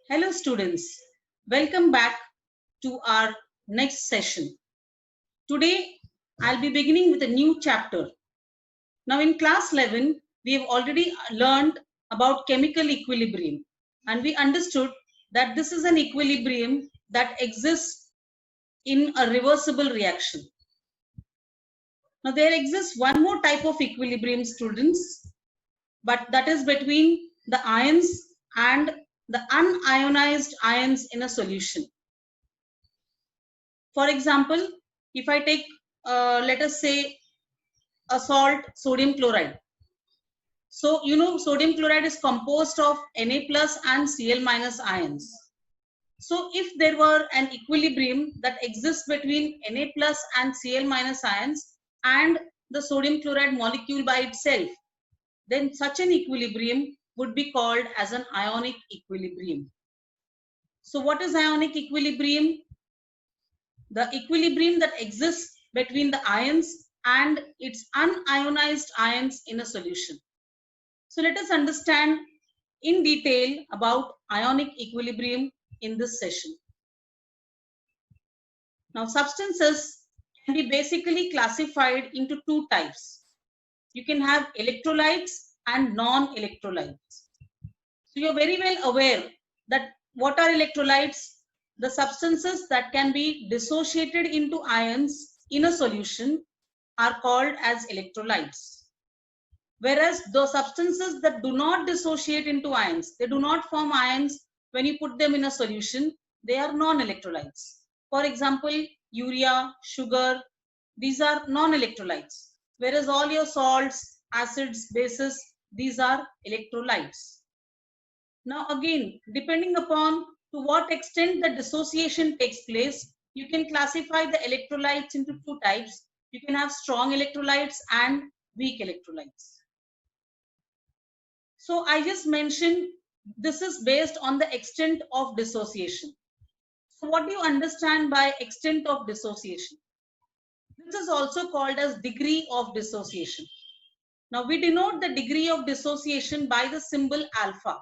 Hello students, welcome back to our next session. Today I'll be beginning with a new chapter. Now in class 11 we have already learned about chemical equilibrium and we understood that this is an equilibrium that exists in a reversible reaction. Now there exists one more type of equilibrium, students, but that is between the ions and the unionized ions in a solution. For example, if I take, let us say, a salt, sodium chloride. So, sodium chloride is composed of Na plus and Cl minus ions. So, if there were an equilibrium that exists between Na plus and Cl minus ions and the sodium chloride molecule by itself, then such an equilibrium would be called as an ionic equilibrium. So, what is ionic equilibrium? The equilibrium that exists between the ions and its unionized ions in a solution. So let us understand in detail about ionic equilibrium in this session. Now substances can be basically classified into two types. You can have electrolytes and non-electrolytes. So you're very well aware that what are electrolytes? The substances that can be dissociated into ions in a solution are called as electrolytes. Whereas the substances that do not dissociate into ions, they do not form ions when you put them in a solution, they are non-electrolytes. For example, urea, sugar, these are non-electrolytes. Whereas all your salts, acids, bases, these are electrolytes. Now again, depending upon to what extent the dissociation takes place, you can classify the electrolytes into two types. You can have strong electrolytes and weak electrolytes. So I just mentioned this is based on the extent of dissociation. So what do you understand by extent of dissociation? This is also called as degree of dissociation. Now we denote the degree of dissociation by the symbol alpha.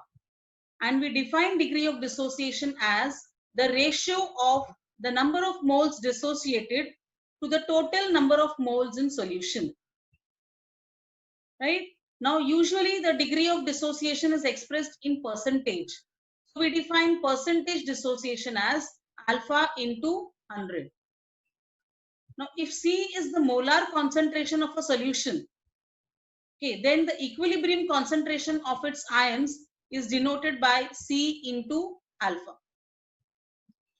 And we define degree of dissociation as the ratio of the number of moles dissociated to the total number of moles in solution. Right? Now, usually the degree of dissociation is expressed in percentage. So we define percentage dissociation as alpha into 100. Now, if C is the molar concentration of a solution, okay, then the equilibrium concentration of its ions is denoted by C into alpha.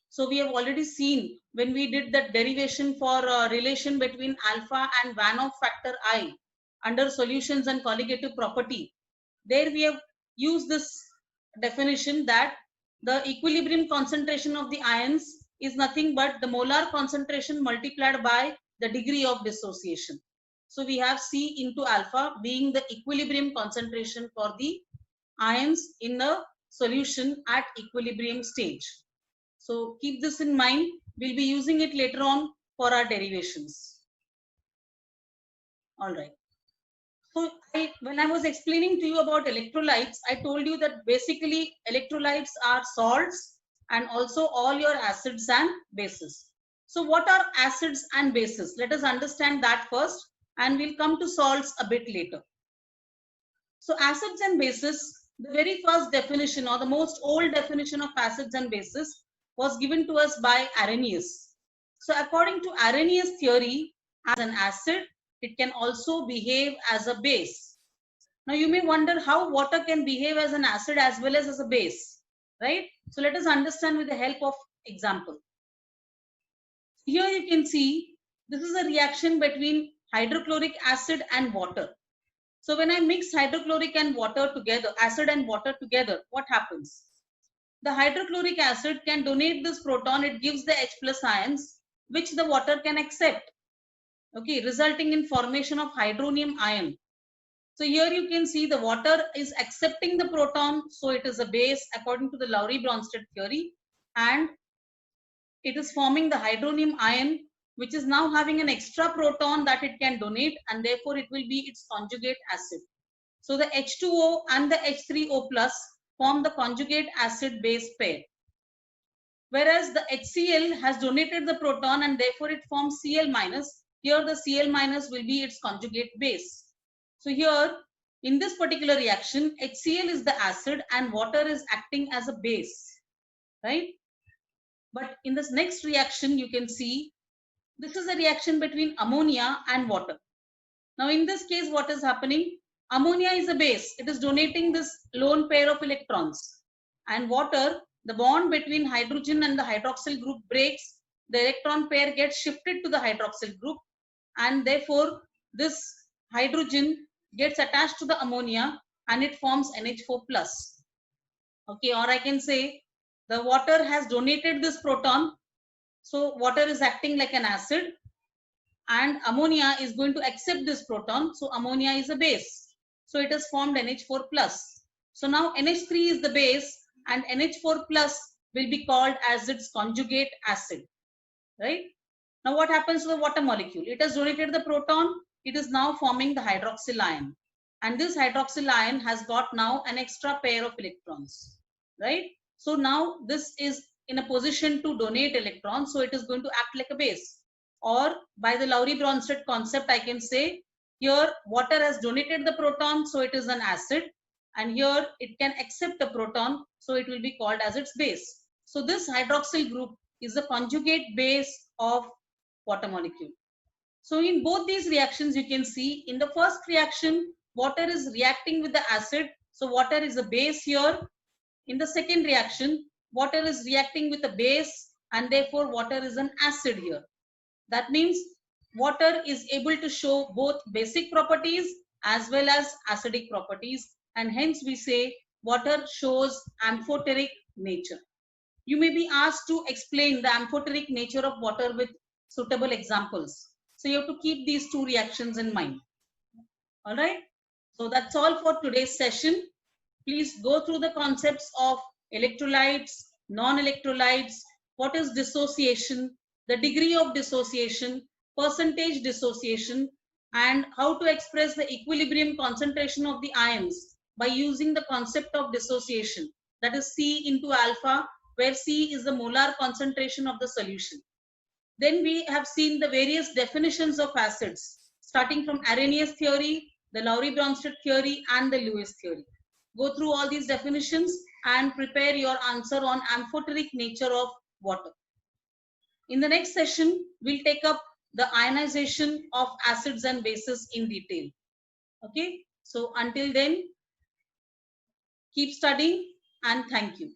So we have already seen when we did that derivation for relation between alpha and Van Hoff factor I under solutions and colligative property. There we have used this definition that the equilibrium concentration of the ions is nothing but the molar concentration multiplied by the degree of dissociation. So we have C into alpha being the equilibrium concentration for the ions in a solution at equilibrium stage. So keep this in mind. We'll be using it later on for our derivations. All right. So when I was explaining to you about electrolytes, I told you that basically electrolytes are salts and also all your acids and bases. So what are acids and bases? Let us understand that first and we'll come to salts a bit later. So acids and bases, the very first definition or the most old definition of acids and bases was given to us by Arrhenius. So according to Arrhenius theory, as an acid, it can also behave as a base. Now you may wonder how water can behave as an acid as well as a base, right? So let us understand with the help of example. Here you can see this is a reaction between hydrochloric acid and water. So when I mix hydrochloric and water together, acid and water together, what happens? The hydrochloric acid can donate this proton, it gives the H plus ions, which the water can accept, okay, resulting in formation of hydronium ion. So here you can see the water is accepting the proton, so it is a base according to the Lowry-Bronsted theory, and it is forming the hydronium ion, which is now having an extra proton that it can donate, and therefore it will be its conjugate acid. So the H2O and the H3O plus form the conjugate acid-base pair. Whereas the HCl has donated the proton and therefore it forms Cl minus. Here the Cl minus will be its conjugate base. So here in this particular reaction, HCl is the acid and water is acting as a base, right? But in this next reaction, you can see this is a reaction between ammonia and water. Now in this case, what is happening? Ammonia is a base. It is donating this lone pair of electrons. And water, the bond between hydrogen and the hydroxyl group breaks. The electron pair gets shifted to the hydroxyl group. And therefore, this hydrogen gets attached to the ammonia and it forms NH4+. Okay, or I can say the water has donated this proton. So water is acting like an acid. And ammonia is going to accept this proton. So ammonia is a base. So it has formed NH4+. So now NH3 is the base and NH4+ will be called as its conjugate acid, right? Now what happens to the water molecule? It has donated the proton. It is now forming the hydroxyl ion. And this hydroxyl ion has got now an extra pair of electrons, right? So now this is in a position to donate electrons. So it is going to act like a base. Or by the Lowry-Bronsted concept, I can say here water has donated the proton, so it is an acid. And here it can accept the proton, so it will be called as its base. So this hydroxyl group is the conjugate base of water molecule. So in both these reactions, you can see in the first reaction, water is reacting with the acid. So water is a base here. In the second reaction, water is reacting with a base and therefore water is an acid here. That means water is able to show both basic properties as well as acidic properties, and hence we say water shows amphoteric nature. You may be asked to explain the amphoteric nature of water with suitable examples. So you have to keep these two reactions in mind. All right. So that's all for today's session. Please go through the concepts of electrolytes, non-electrolytes, what is dissociation, the degree of dissociation, percentage dissociation, and how to express the equilibrium concentration of the ions by using the concept of dissociation, that is C into alpha, where C is the molar concentration of the solution. Then we have seen the various definitions of acids, starting from Arrhenius theory, the Lowry-Bronsted theory, and the Lewis theory. Go through all these definitions and prepare your answer on amphoteric nature of water. In the next session, we'll take up the ionization of acids and bases in detail. Okay, so until then, keep studying and thank you.